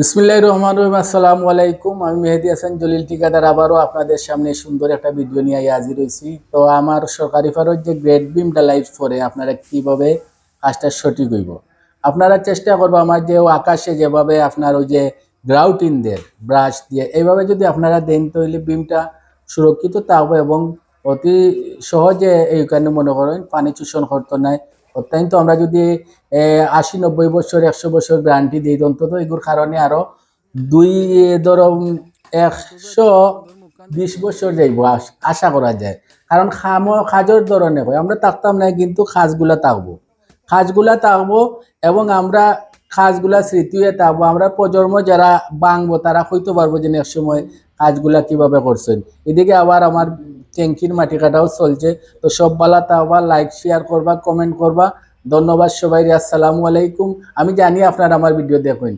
বিসমিল্লাহির রহমানির রহিম। আসসালামু আলাইকুম। আমি মেহেদী হাসান জলিল ঠিকাদার আবারও আপনাদের সামনে সুন্দর একটা ভিডিও নিয়ে হাজির হয়েছি। তো আমার সরকারি ফরজ যে গ্রেড বিম ডালাইট করে আপনারা কিভাবে কাজটা সঠিক হইব, আপনারা চেষ্টা করবো আমার যে আকাশে যেভাবে আপনার ওই যে গ্রাউটিন দেন ব্রাশ দিয়ে এইভাবে যদি আপনারা দেন তাহলে বিমটা সুরক্ষিত থাকবে এবং অতি সহজে এইখানে মনে করেন পানি চূষণ করতে নাই। অত্যন্ত আমরা যদি ৮০-৯০ বছর ১০০ বছর গ্যারান্টি দিই, অন্তত এগুলোর কারণে আরো দুই ধরো ১২০ বছর যাইব আশা করা যায়। কারণ কাজের ধরনে হয় আমরা থাকতাম না, কিন্তু কাজগুলা থাকবো এবং আমরা কাজগুলা স্মৃতি হয়ে থাকবো। আমরা প্রজন্ম যারা বাংবো তারা হইতে পারবো যে এক সময় কাজগুলা কিভাবে করছেন। এদিকে আবার আমার ট্যাঙ্কির মাটি কাটাও চলছে। তো সব বালা তাওবা, লাইক শেয়ার করবা, কমেন্ট করবা। ধন্যবাদ সবাই। আসসালামু আলাইকুম। আমি জানি আপনারা আমার ভিডিও দেখেন।